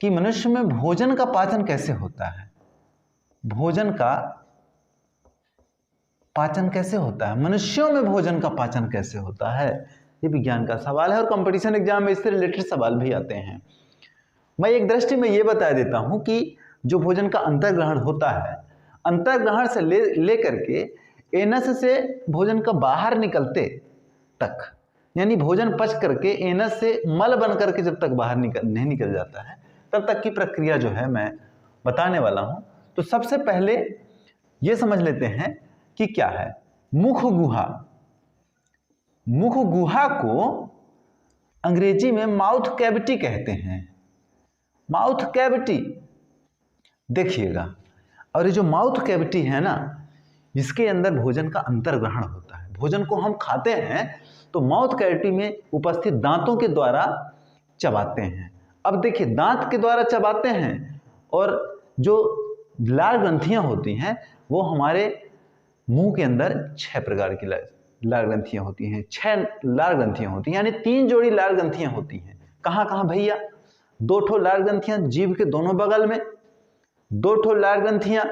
कि मनुष्य में भोजन का पाचन कैसे होता है। भोजन का पाचन कैसे होता है, मनुष्यों में भोजन का पाचन कैसे होता है, ये विज्ञान का सवाल है और कंपटीशन एग्जाम में इससे रिलेटेड सवाल भी आते हैं। मैं एक दृष्टि में ये बता देता हूं कि जो भोजन का अंतर्ग्रहण होता है, अंतर्ग्रहण से ले करके एनस से भोजन का बाहर निकलते तक, यानी भोजन पच करके एनस से मल बन करके जब तक बाहर नहीं निकल जाता है तब तक की प्रक्रिया जो है मैं बताने वाला हूं। तो सबसे पहले ये समझ लेते हैं कि क्या है मुख गुहा। मुख गुहा को अंग्रेजी में माउथ कैविटी कहते हैं। माउथ कैविटी देखिएगा, और ये जो माउथ कैविटी है ना, इसके अंदर भोजन का अंतर्ग्रहण होता है। भोजन को हम खाते हैं तो माउथ कैविटी में उपस्थित दांतों के द्वारा चबाते हैं। अब देखिए, दांत के द्वारा चबाते हैं और जो लार ग्रंथियां होती हैं वो हमारे मुंह के अंदर 6 प्रकार की लार ग्रंथियां होती हैं। 6 लार ग्रंथियां होती हैं, यानी 3 जोड़ी लार ग्रंथियां होती हैं। कहां कहां भैया? 2 ठो लार ग्रंथियां जीभ के दोनों बगल में, 2 ठो लार ग्रंथियां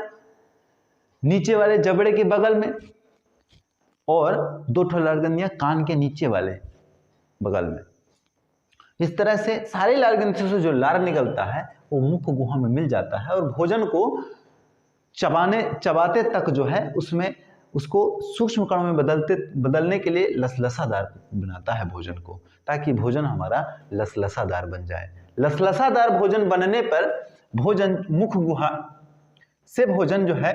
नीचे वाले जबड़े के बगल में, और 2 ठो लार ग्रंथियां कान के नीचे वाले बगल में। इस तरह से सारी लार ग्रंथियों से जो लार निकलता है वो मुख गुहा में मिल जाता है और भोजन को चबाते तक जो है उसमें उसको सूक्ष्म कणों में बदलने के लिए लसलसादार बनाता है भोजन को, ताकि भोजन हमारा लसलसादार बन जाए। लसलसादार भोजन बनने पर भोजन मुख गुहा से भोजन जो है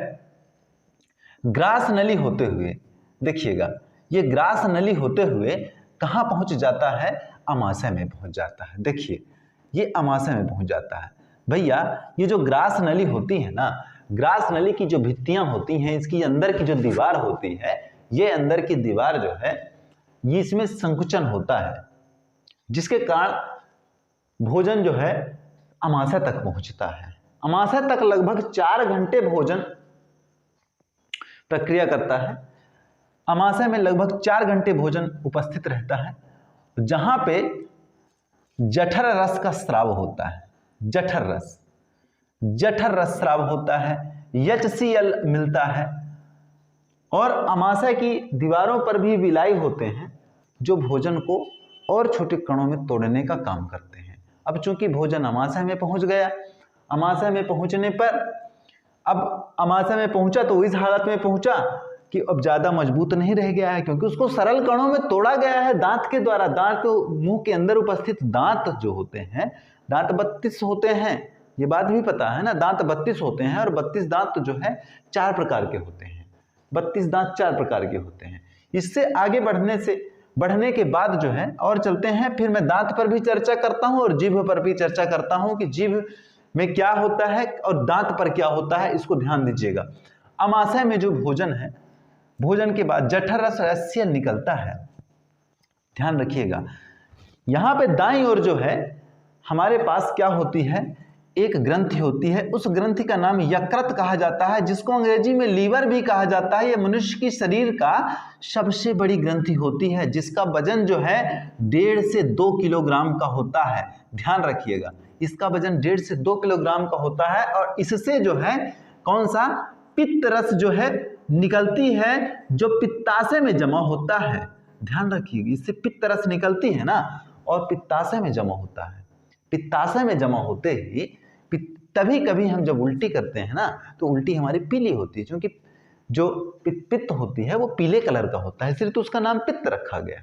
ग्रास नली होते हुए, देखिएगा ये ग्रास नली होते हुए कहां पहुंच जाता है? अमाशय में पहुंच जाता है। देखिए ये अमाशय में पहुंच जाता है। भैया ये जो ग्रास नली होती है ना, ग्रास नली की जो भित्तियां होती हैं, इसकी अंदर की जो दीवार होती है, ये अंदर की दीवार जो है ये इसमें संकुचन होता है, जिसके कारण भोजन जो है अमाशय तक पहुंचता है। अमाशय तक लगभग 4 घंटे भोजन प्रक्रिया करता है। अमाशय में लगभग 4 घंटे भोजन उपस्थित रहता है, जहां पे जठर रस का स्राव होता है। जठर रस स्राव होता है, HCl मिलता है, और अमाशय की दीवारों पर भी विलाई होते हैं जो भोजन को और छोटे कणों में तोड़ने का काम करते हैं। अब चूंकि भोजन अमाशय में पहुंच गया, अमाशय में पहुंचने पर अब अमाशय में पहुंचा तो इस हालत में पहुंचा कि अब ज्यादा मजबूत नहीं रह गया है, क्योंकि उसको सरल कणों में तोड़ा गया है दांत के द्वारा। दांत तो मुंह के अंदर उपस्थित दांत जो होते हैं, दांत 32 होते हैं, ये बात भी पता है ना, दांत 32 होते हैं, और 32 दांत जो है 4 प्रकार के होते हैं। 32 दांत 4 प्रकार के होते हैं। इससे आगे बढ़ने के बाद जो है और चलते हैं, फिर मैं दांत पर भी चर्चा करता हूं और जीभ पर भी चर्चा करता हूं कि जीभ में क्या होता है और दांत पर क्या होता है, इसको ध्यान दीजिएगा। अमाशय में जो भोजन है, भोजन के बाद जठर रस HCl निकलता है। ध्यान रखिएगा, यहां पे दाईं ओर जो है हमारे पास क्या होती है, एक ग्रंथि होती है। उस ग्रंथि का नाम यकृत कहा जाता है, जिसको अंग्रेजी में लीवर भी कहा जाता है। यह मनुष्य की शरीर का सबसे बड़ी ग्रंथि होती है, जिसका वजन जो है 1.5 से 2 किलोग्राम का होता है। ध्यान रखिएगा, इसका वजन 1.5 से 2 किलोग्राम का होता है, और इससे जो है कौन सा पित्त रस जो है निकलती है, जो पित्ताशय में जमा होता है। ध्यान रखिएगा, इससे पित्त रस निकलती है ना, और पित्ताशय में जमा होता है। पित्ताशय में जमा होते ही तभी कभी हम जब उल्टी करते हैं ना, तो उल्टी हमारी पीली होती है, क्योंकि जो पित्त होती है वो पीले कलर का होता है, इसलिए तो उसका नाम पित्त रखा गया।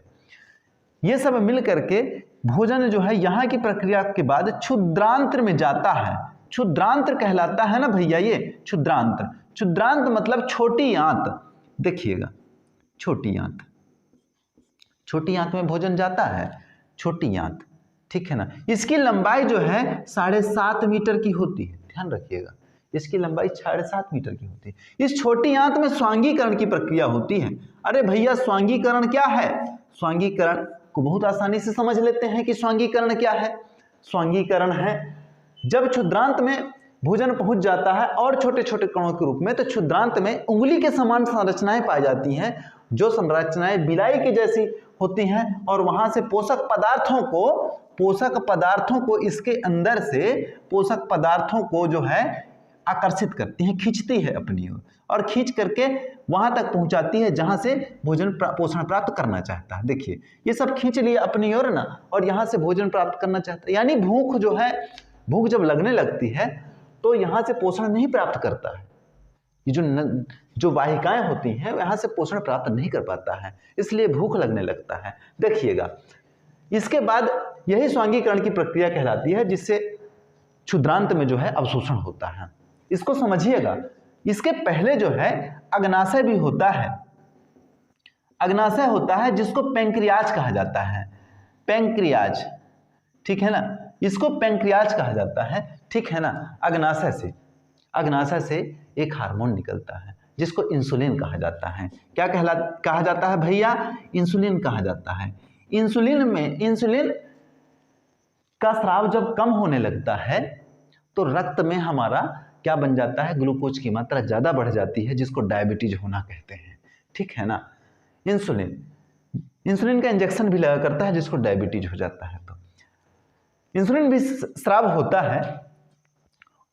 ये सब मिल करके भोजन जो है यहाँ की प्रक्रिया के बाद क्षुद्रांत्र में जाता है। क्षुद्रांत्र कहलाता है ना भैया, ये क्षुद्रांत्र। क्षुद्रांत मतलब छोटी आंत। देखिएगा, छोटी आंत, छोटी आंत में भोजन जाता है, छोटी आंत, ठीक है ना। इसकी लंबाई जो है 7.5 मीटर की होती है। ध्यान रखिएगा, इसकी लंबाई 7.5 मीटर की होती है। इस छोटी आंत में स्वांगीकरण की प्रक्रिया होती है। अरे भैया, स्वांगीकरण क्या है? स्वांगीकरण को बहुत आसानी से समझ लेते हैं कि स्वांगीकरण क्या है। स्वांगीकरण है जब क्षुद्रांत में भोजन पहुंच जाता है और छोटे छोटे कणों के रूप में, तो क्षुद्रांत में उंगली के समान संरचनाएं पाई जाती हैं, जो संरचनाएं बिलाई की जैसी होती हैं, और वहां से पोषक पदार्थों को इसके अंदर से पोषक पदार्थों को जो है आकर्षित करती हैं, खींचती है अपनी ओर, और खींच करके वहां तक पहुंचाती है जहां से भोजन पोषण प्राप्त करना चाहता है। देखिए ये सब खींच लिया अपनी ओर ना, और यहां से भोजन प्राप्त करना चाहता है। यानी भूख जो है, भूख जब लगने लगती है तो यहां से पोषण नहीं प्राप्त करता है। ये जो वाहिकाएं होती हैं यहां से पोषण प्राप्त नहीं कर पाता है, इसलिए भूख लगने लगता है। देखिएगा इसके बाद यही स्वांगीकरण की प्रक्रिया कहलाती है, जिससे क्षुद्रांत में जो है अवशोषण होता है। इसको समझिएगा। इसके पहले जो है अग्नाशय भी होता है, अग्नाशय होता है जिसको पैंक्रियाज कहा जाता है, पैंक्रियाज, ठीक है ना, इसको पैंक्रियाज कहा जाता है, ठीक है ना। अग्नाशय से एक हार्मोन निकलता है जिसको इंसुलिन कहा जाता है। क्या कहा जाता है भैया? इंसुलिन कहा जाता है। इंसुलिन का स्राव जब कम होने लगता है तो रक्त में हमारा क्या बन जाता है? ग्लूकोज की मात्रा ज्यादा बढ़ जाती है, जिसको डायबिटीज होना कहते हैं, ठीक है ना। इंसुलिन का इंजेक्शन भी लगा करता है जिसको डायबिटीज हो जाता है। तो इंसुलिन भी स्राव होता है,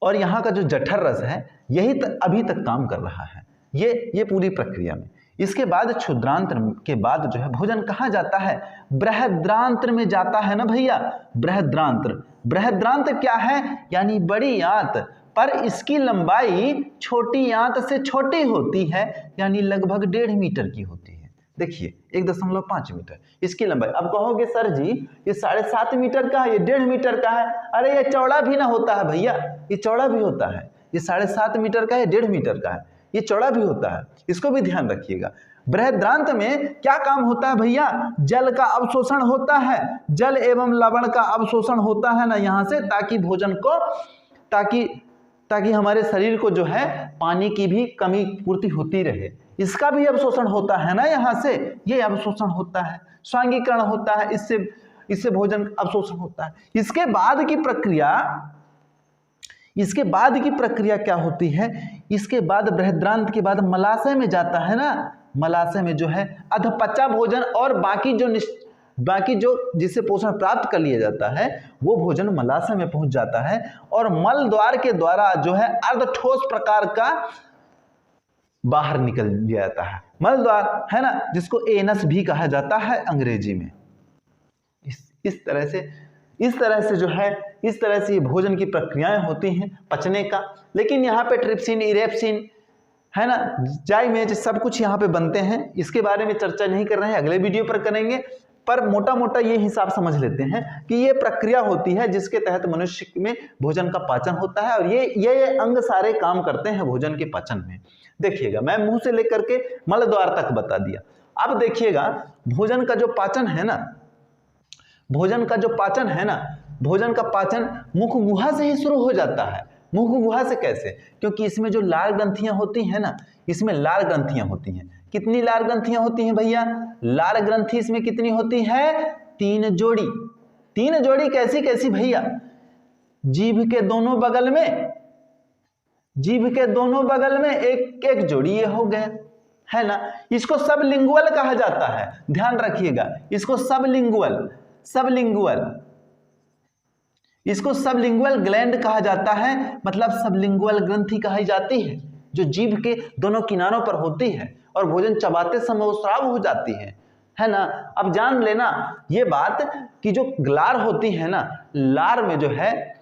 और यहाँ का जो जठर रस है यही अभी तक काम कर रहा है, ये पूरी प्रक्रिया में। इसके बाद क्षुद्रांत्र के बाद जो है भोजन कहाँ जाता है? बृहद्रांत्र में जाता है ना भैया। बृहद्रांत्र क्या है? यानी बड़ी आंत, पर इसकी लंबाई छोटी आंत से छोटी होती है, यानी लगभग 1.5 मीटर की होती है। देखिए 1.5 मीटर इसकी लंबाई। अब कहोगे सर जी ये 7.5 मीटर का है, ये 1.5 मीटर का है। अरे ये चौड़ा भी ना होता है भैया, ये चौड़ा भी होता है। ये 7.5 मीटर का है, 1.5 मीटर का है, ये चौड़ा भी होता है, इसको भी ध्यान रखिएगा। बृहद्रांत में क्या काम होता है भैया? जल का अवशोषण होता है, जल एवं लवण का अवशोषण होता है ना यहाँ से, ताकि भोजन को ताकि हमारे शरीर को जो है पानी की भी कमी पूर्ति होती रहे। इसका भी अवशोषण होता है ना यहाँ से, ये अवशोषण होता है, स्वांगीकरण होता है, इससे भोजन अवशोषण होता है। इसके बाद की प्रक्रिया क्या होती है? इसके बाद बृहद्रांत के बाद मलाशय में जाता है ना। मलाशय में जो है अधपचा भोजन और बाकी जो जिससे पोषण प्राप्त कर लिया जाता है वो भोजन मलाशय में पहुंच जाता है, और मल द्वार के द्वारा जो है अर्धठोस प्रकार का बाहर निकल जाता है। मल द्वार है ना, जिसको एनस भी कहा जाता है अंग्रेजी में। इस तरह से जो है इस तरह से भोजन की प्रक्रियाएं होती हैं पचने का। लेकिन यहाँ पे ट्रिप्सिन, इरेप्सिन है ना, जाइमेज, सब कुछ यहाँ पे बनते हैं। इसके बारे में चर्चा नहीं कर रहे हैं, अगले वीडियो पर करेंगे। पर मोटा मोटा ये हिसाब समझ लेते हैं कि ये प्रक्रिया होती है जिसके तहत मनुष्य में भोजन का पाचन होता है, और ये अंग सारे काम करते हैं भोजन के पाचन में। देखिएगा मैं मुंह से लेकर के मल द्वार तक बता दिया। अब देखिएगा भोजन का जो पाचन है ना, भोजन का पाचन मुख गुहा से ही शुरू हो जाता है। मुख गुहा से कैसे? क्योंकि इसमें जो लार ग्रंथियां होती हैं ना, इसमें लार ग्रंथियां होती हैं। कितनी लार ग्रंथियां होती हैं भैया? लार ग्रंथि इसमें कितनी होती है? 3 जोड़ी। 3 जोड़ी कैसी भैया? जीभ के दोनों बगल में एक जोड़ी ये हो गए, है ना। इसको सबलिंगुअल कहा जाता है, ध्यान रखिएगा। इसको सबलिंगुअल ग्लैंड कहा जाता है, मतलब सबलिंगुअल ग्रंथि कही जाती है, जो जीभ के दोनों किनारों पर होती है और भोजन चबाते समय वो स्राव हो जाती है ना। अब जान लेना ये बात कि जो लार होती है ना, लार में जो है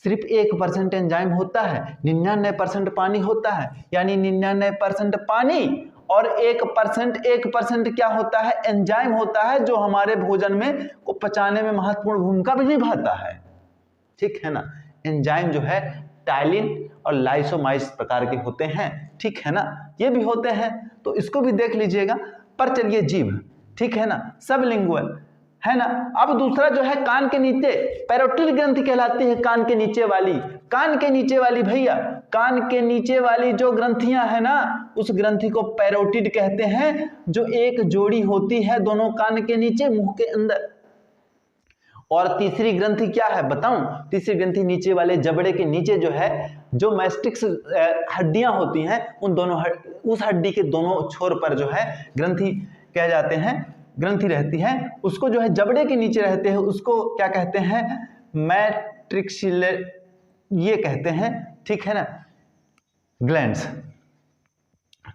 सिर्फ 1% एंजाइम होता है, 99% पानी होता है। यानी 99% पानी और 1% क्या होता है? एंजाइम होता है, जो हमारे भोजन में को पचाने में महत्वपूर्ण भूमिका भी निभाता है, ठीक है ना। एंजाइम जो है टाइलिन और लाइसोमाइस प्रकार के होते हैं, ठीक है ना, ये भी होते हैं, तो इसको भी देख लीजिएगा। पर चलिए जीभ, ठीक है ना, सबलिंगुअल है ना। अब दूसरा जो है कान के नीचे, पैरोटिड ग्रंथि कहलाती है। कान के नीचे वाली भैया, कान के नीचे वाली जो ग्रंथियां है ना, उस ग्रंथि को पैरोटिड कहते हैं, जो एक जोड़ी होती है दोनों कान के नीचे मुंह के अंदर। और तीसरी ग्रंथि क्या है बताऊं? तीसरी ग्रंथि नीचे वाले जबड़े के नीचे जो है, जो मैस्टिक्स हड्डियां होती हैं, उन दोनों उस हड्डी के दोनों छोर पर जो है ग्रंथि कह जाते हैं, ग्रंथि रहती है, उसको जो है जबड़े के नीचे रहते हैं, उसको क्या कहते हैं? मैट्रिक्स ये कहते हैं, ठीक है ना, ग्लैंड्स,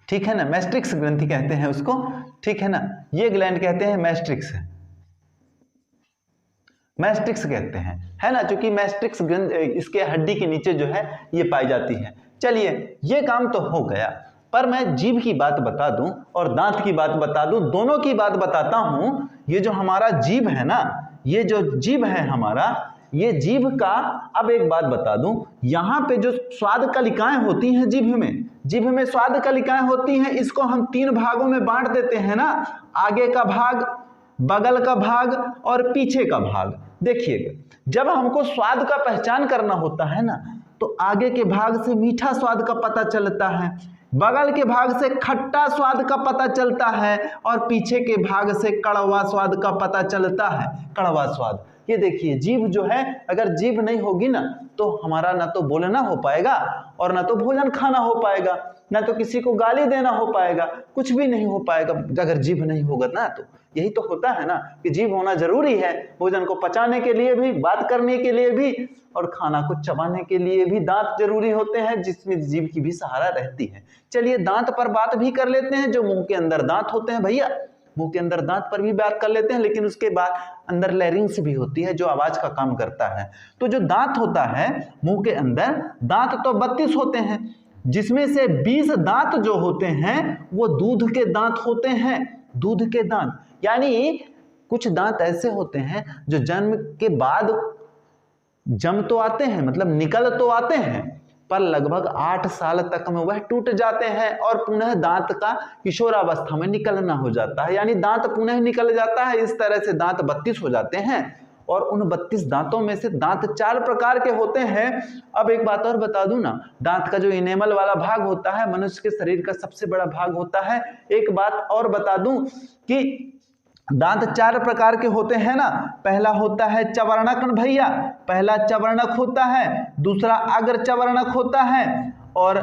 ठीक है ना, मैस्ट्रिक्स ग्रंथि कहते हैं उसको, ठीक है ना, ये ग्लैंड कहते हैं मैस्ट्रिक्स, मैस्ट्रिक्स कहते हैं, है ना, क्योंकि मैस्ट्रिक्स ग्रंथ इसके हड्डी के नीचे जो है ये पाई जाती है। चलिए ये काम तो हो गया, पर मैं जीभ की बात बता दूं और दांत की बात बता दूं, दोनों की बात बताता हूं। ये जो हमारा जीभ है ना, ये जो जीभ है हमारा, ये जीभ का, अब एक बात बता दूं, यहां पे जो स्वाद कलिकाएं होती हैं जीभ में स्वाद कलिकाएं होती हैं, इसको हम 3 भागों में बांट देते हैं ना, आगे का भाग, बगल का भाग और पीछे का भाग। देखिएगा, जब हमको स्वाद का पहचान करना होता है ना, तो आगे के भाग से मीठा स्वाद का पता चलता है, बगल के भाग से खट्टा स्वाद का पता चलता है, और पीछे के भाग से कड़वा स्वाद का पता चलता है, कड़वा स्वाद। ये देखिए, जीभ जो है, अगर जीभ नहीं होगी ना, तो हमारा ना तो बोलना हो पाएगा और ना तो भोजन खाना हो पाएगा, ना तो किसी को गाली देना हो पाएगा, कुछ भी नहीं हो पाएगा अगर जीभ नहीं होगा ना। तो यही तो होता है ना कि जीभ होना जरूरी है, भोजन को पचाने के लिए भी, बात करने के लिए भी, और खाना को चबाने के लिए भी दांत जरूरी होते हैं, जिसमें जीभ की भी सहारा रहती है। चलिए दांत पर बात भी कर लेते हैं, जो मुंह के अंदर दांत होते हैं भैया, मुंह के अंदर दांत पर भी बात कर लेते हैं, लेकिन उसके बाद अंदर लैरिंग्स भी होती है जो आवाज का काम करता है। तो जो दांत होता है मुंह के अंदर, दांत तो 32 होते हैं, जिसमें से 20 दांत जो होते हैं वो दूध के दांत होते हैं, दूध के दांत। यानी कुछ दांत ऐसे होते हैं जो जन्म के बाद जम तो आते हैं, मतलब निकल तो आते हैं, पर लगभग 8 साल तक में वह टूट जाते हैं और पुनः दांत का किशोरावस्था में निकलना हो जाता है, यानी दांत पुनः निकल जाता है। इस तरह से दांत 32 हो जाते हैं, और उन 32 दांतों में से दांत 4 प्रकार के होते हैं। अब एक बात और बता दूं ना, दांत का जो इनेमल वाला भाग होता है मनुष्य के शरीर का सबसे बड़ा भाग होता है। एक बात और बता दूं कि दांत 4 प्रकार के होते हैं ना, पहला होता है चवर्णक भैया, पहला चवर्णक होता है, दूसरा अग्र चवर्णक होता है, और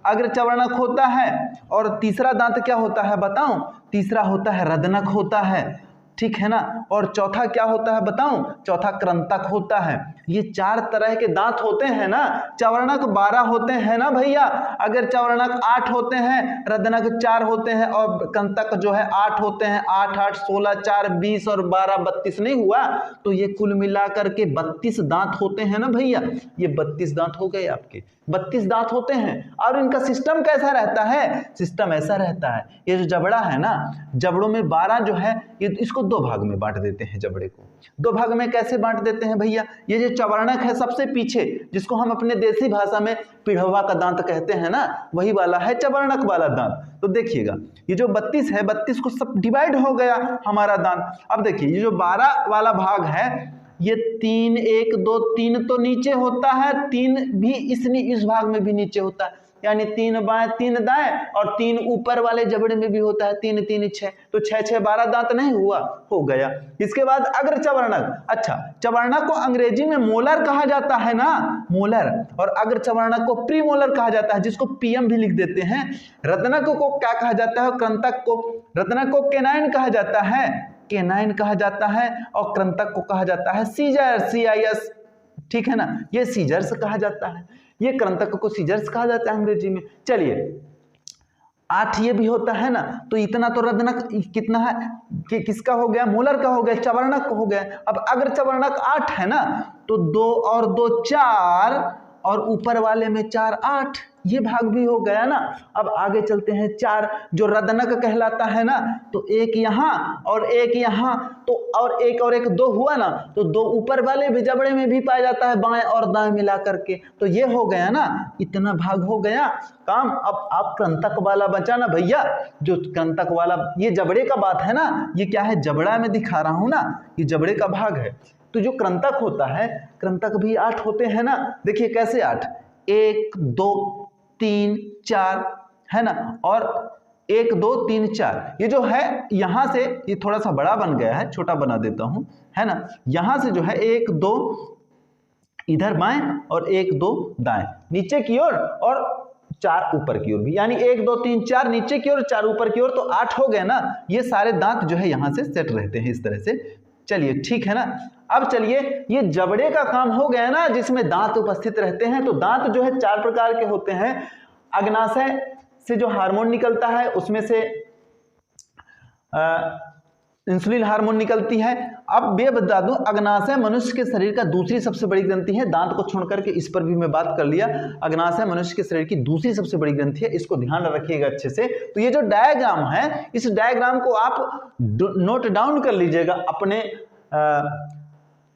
अग्र चवर्णक होता है, और तीसरा दांत क्या होता है बताऊं? तीसरा होता है रदनक होता है, ठीक है ना, और चौथा क्या होता है बताऊं? चौथा कृंतक होता है। ये 4 तरह के दांत होते हैं ना। चवर्णक 12 होते हैं ना भैया, अगर चवर्णक 8 होते हैं, रदनक 4 होते हैं, और कृंतक जो है 8 होते हैं। 8 8 16 4 20 और 12 32 नहीं हुआ, तो ये कुल मिलाकर के 32 दांत होते हैं ना भैया। ये 32 दांत हो गए आपके, 32 दांत होते हैं। और इनका सिस्टम कैसा रहता है? सिस्टम ऐसा रहता है, ये जो जबड़ा है ना, जबड़ों में 12 जो है, ये इसको 2 भाग में बांट देते हैं। जबड़े को 2 भाग में कैसे बांट देते हैं भैया? ये जो चवर्णक है सबसे पीछे, जिसको हम अपने देसी भाषा में पिढ़वा का दांत कहते हैं ना, वही वाला है चवर्णक वाला दांत। तो देखिएगा, ये जो 32 है, 32 को सब डिवाइड हो गया हमारा दांत। अब देखिए, ये जो 12 वाला भाग है, ये 3 1 2 3 तो नीचे होता है, 3 भी इस भाग में भी नीचे होता है, यानी 3 बाएं 3 दाएं, और 3 ऊपर वाले जबड़े में भी होता है, 3 3 6, तो 6 6 12 दांत नहीं हुआ, हो गया। इसके बाद अग्र चवर्णक। अच्छा, चवर्णक को अंग्रेजी में मोलर कहा जाता है ना, मोलर, और अग्र चवर्णक को प्रीमोलर कहा जाता है, जिसको पीएम भी लिख देते हैं। रत्नक को क्या कहा जाता है? कृंतक को, रत्नक को केनाइन कहा जाता है, केनाइन कहा जाता है, और कृंतक को कहा जाता है सीजर, CIS, ठीक है ना, ये सीजर्स कहा जाता है। ये कृंतक को सीजर्स कहा जाता है अंग्रेजी में। चलिए 8 ये भी होता है ना, तो इतना तो रदनक कितना है कि किसका हो गया? मोलर का हो गया, चवर्णक हो गया। अब अगर चवर्णक 8 है ना, तो 2 और 2 4, और ऊपर वाले में 4 8, ये भाग भी हो गया ना। अब आगे चलते हैं, 4 जो रदनक कहलाता है ना, तो 1 यहाँ और 1 यहाँ, तो और 1 और 1 2 हुआ ना, तो 2 ऊपर वाले भी जबड़े में भी पाया जाता है, बाएं और दाएं मिला करके, तो ये हो गया ना, इतना भाग हो गया काम। अब आप कृंतक वाला बचा ना भैया, जो कृंतक वाला, ये जबड़े का बात है ना, ये क्या है? जबड़ा में दिखा रहा हूं ना, ये जबड़े का भाग है। तो जो कृंतक होता है, कृंतक भी 8 होते हैं ना। देखिए कैसे 8, 1 2 3 4 है ना, और 1 2 3 4, ये जो है यहां से ये थोड़ा सा बड़ा बन गया है, छोटा बना देता हूं, है ना। यहां से जो है 1 2 इधर बाएं और 1 2 दाएं नीचे की ओर और 4 ऊपर की ओर भी, यानी 1 2 3 4 नीचे की ओर 4 ऊपर की ओर, तो 8 हो गए ना। ये सारे दांत जो है यहां से सेट रहते हैं इस तरह से। चलिए ठीक है ना। अब चलिए ये जबड़े का काम हो गया ना, जिसमें दांत उपस्थित रहते हैं। तो दांत जो है 4 प्रकार के होते हैं। अग्नाशय से जो हार्मोन निकलता है उसमें से इंसुलिन हार्मोन निकलती है। अब मैं बता दूं, अग्नाशय मनुष्य के शरीर का दूसरी सबसे बड़ी ग्रंथि है। दांत को छोड़ करके इस पर भी मैं बात कर लिया। अग्नाशय मनुष्य के शरीर की दूसरी सबसे बड़ी ग्रंथि है, इसको ध्यान रखिएगा अच्छे से। तो ये जो डायग्राम है, इस डायग्राम को आप नोट डाउन कर लीजिएगा अपने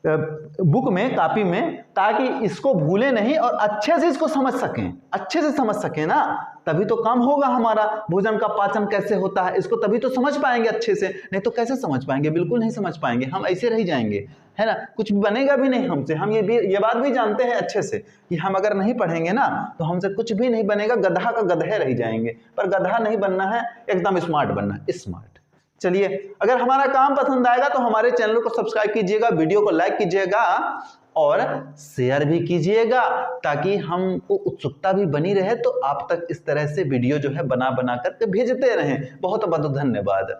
बुक में, कॉपी में, ताकि इसको भूले नहीं और अच्छे से इसको समझ सकें, अच्छे से समझ सकें ना। तभी तो काम होगा हमारा, भोजन का पाचन कैसे होता है इसको तभी तो समझ पाएंगे अच्छे से, नहीं तो कैसे समझ पाएंगे, बिल्कुल नहीं समझ पाएंगे, हम ऐसे रह जाएंगे, है ना। कुछ बनेगा भी नहीं हमसे। हम ये बात भी जानते हैं अच्छे से कि हम अगर नहीं पढ़ेंगे ना तो हमसे कुछ भी नहीं बनेगा, गधा का गधे रह जाएंगे। पर गधा नहीं बनना है, एकदम स्मार्ट बनना है, स्मार्ट। चलिए, अगर हमारा काम पसंद आएगा तो हमारे चैनल को सब्सक्राइब कीजिएगा, वीडियो को लाइक कीजिएगा और शेयर भी कीजिएगा, ताकि हमको उत्सुकता भी बनी रहे, तो आप तक इस तरह से वीडियो जो है बना करके भेजते रहें। बहुत बहुत धन्यवाद।